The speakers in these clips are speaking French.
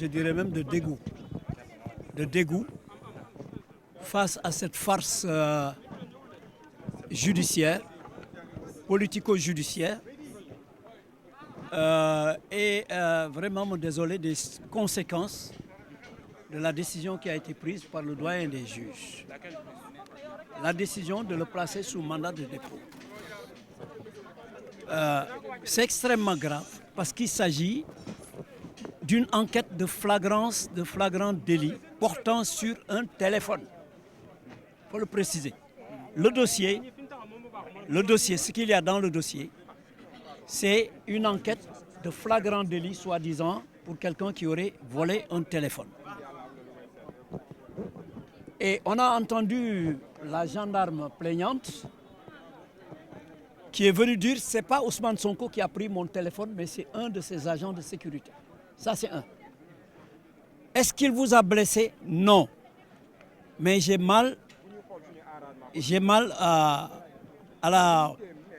je dirais même de dégoût. De dégoût face à cette farce judiciaire, politico-judiciaire, et vraiment me désoler des conséquences de la décision qui a été prise par le doyen des juges. La décision de le placer sous mandat de dépôt. C'est extrêmement grave parce qu'il s'agit d'une enquête de flagrant délit portant sur un téléphone. Il faut le préciser. Le dossier, ce qu'il y a dans le dossier, c'est une enquête de flagrant délit, soi-disant, pour quelqu'un qui aurait volé un téléphone. Et on a entendu la gendarme plaignante qui est venue dire c'est pas Ousmane Sonko qui a pris mon téléphone, mais c'est un de ses agents de sécurité. Ça, c'est un. Est-ce qu'il vous a blessé? Non. Mais j'ai mal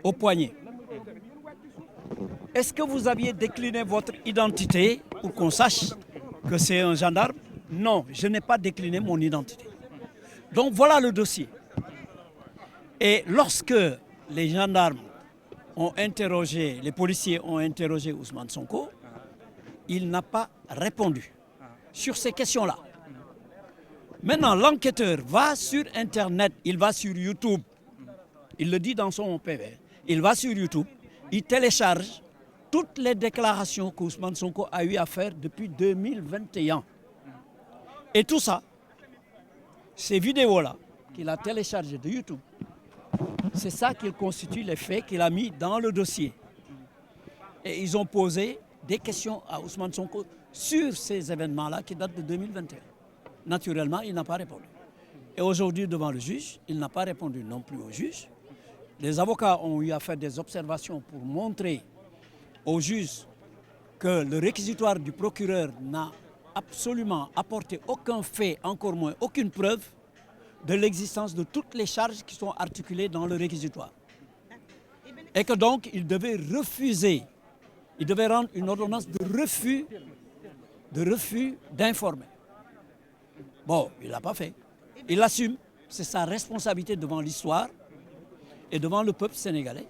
au poignet. Est-ce que vous aviez décliné votre identité pour qu'on sache que c'est un gendarme? Non, je n'ai pas décliné mon identité. Donc voilà le dossier. Et lorsque les gendarmes ont interrogé, les policiers ont interrogé Ousmane Sonko, il n'a pas répondu sur ces questions-là. Maintenant, l'enquêteur va sur Internet, il va sur YouTube, il le dit dans son PV, il va sur YouTube, il télécharge toutes les déclarations qu'Ousmane Sonko a eu à faire depuis 2021. Et tout ça, ces vidéos-là qu'il a téléchargées de YouTube, c'est ça qui constitue les faits qu'il a mis dans le dossier. Et ils ont posé des questions à Ousmane Sonko sur ces événements-là qui datent de 2021. Naturellement, il n'a pas répondu. Et aujourd'hui, devant le juge, il n'a pas répondu non plus au juge. Les avocats ont eu à faire des observations pour montrer au juge que le réquisitoire du procureur n'a absolument apporté aucun fait, encore moins aucune preuve de l'existence de toutes les charges qui sont articulées dans le réquisitoire. Et que donc, il devait refuser, il devait rendre une ordonnance de refus d'informer. Bon, il ne l'a pas fait. Il assume, c'est sa responsabilité devant l'histoire et devant le peuple sénégalais,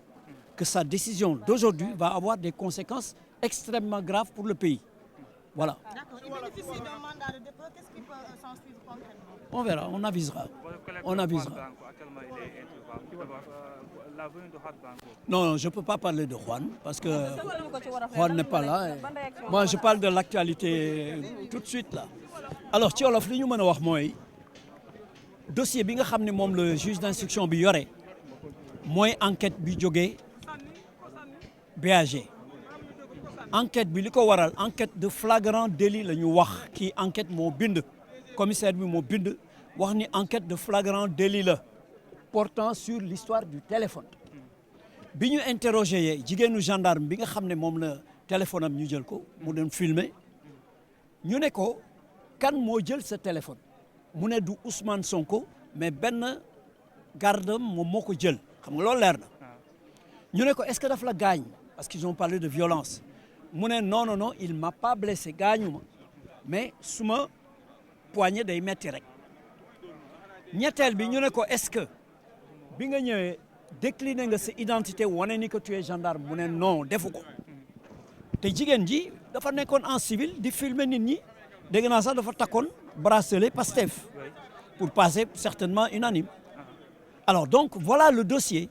que sa décision d'aujourd'hui va avoir des conséquences extrêmement graves pour le pays. Voilà. D'accord. Il bénéficie d'un mandat de dépôt. Qu'est-ce qui peut s'en suivre concrètement? On verra, on avisera. On avisera. Non, je ne peux pas parler de Juan, parce que Juan n'est pas là. Moi, je parle de l'actualité tout de suite là. Alors, ci wolof li ñu mën a wax mooy dossier bi nga xam ne moom le juge d'instruction bi yore mooy enquête bi jógee BAG. Enquête bi li ko waral enquête de flagrant délit la ñu wax kii enquête moo bind commissaire bi moo bind wax ni enquête de flagrant délit la portant sur l'histoire du téléphone. bi ñu interrogé jigéenu gendarme bi nga xam ne moom la téléphone am ñu jël ko mu doon filmer ñu ne ko kan moo jël sa téléphone mu ne du Ousmane Sonko mais benn gardam moom moo ko jël xam nga loolu leer na ñu ne ko est-ce que daf la gaañ parce qu'ils ont parlé de violence mu ne non il m'a pas blessé gaañu ma mais suma poignet day metti rek ñetteel bi ñu ne ko est-ce que bi nga ñëwee décliné nga sa identité wane ni que tu es gendarme mu ne non defu ko te jigéen ji dafa nekkoon en civil di filmer nit ñi dégg naa sax dafa takkoon bracelet Pastef pour passer certainement unanime. Alors donc voilà le dossier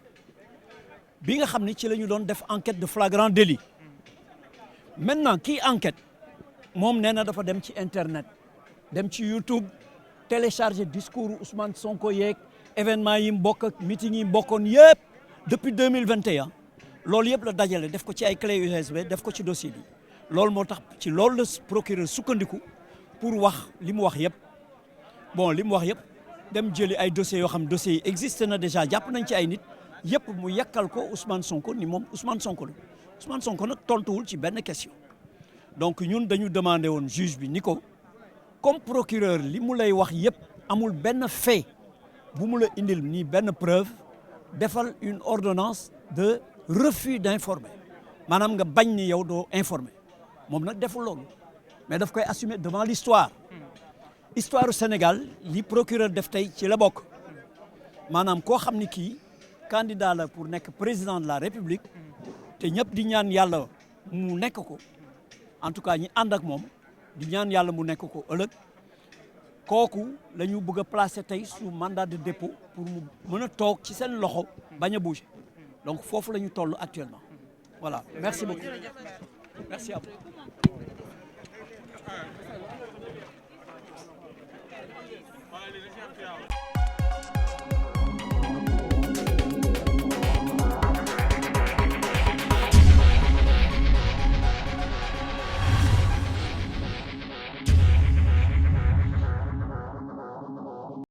bi nga xam ne ci la ñu doon def enquête de flagrant délit. Maintenant kii enquête moom nee na dafa dem ci internet dem ci YouTube télécharger discours Ousmane Sonko yeeg événement yi mu bokk ak meeting yi mu bokkoon yëpp depuis 2021 loolu yëpp la dajale def ko ci ay clé USB def ko ci dossier bi loolu moo tax ci loolu la procureur sukkandiku pour wax li mu wax yëpp bon li mu wax yëpp dem jëli ay dossiers yoo xam dossiers yi existe na déjà jàpp nañ ci ay nit yëpp mu yekkal ko Ousmane Sonko ni moom Ousmane Sonko la Ousmane Sonko nag tontuwul ci benn question donc ñun dañu demandé woon juge bi ni ko comme procureur li mu lay wax yëpp amul benn fait bu mu la indil ni benn preuve defal une ordonnance de refus d'informer maanaam nga bañ ni yow doo informer moom nag deful loolu mais daf koy assumer devant l'histoire histoire du Sénégal li procureur def tey ci la bokk maanaam koo xam ni kii candidat la pour nekk président de la République te ñëpp di ñaan yàlla mu nekk ko en tout cas ñi ànd ak moom di ñaan yàlla mu nekk ko ëllëg kooku la ñu bëgg a placer tey sous mandat de dépôt pour mu mën a toog ci seen loxo bañ a bouger donc foofu la ñu toll actuellement voilà merci beaucoup merci à vous.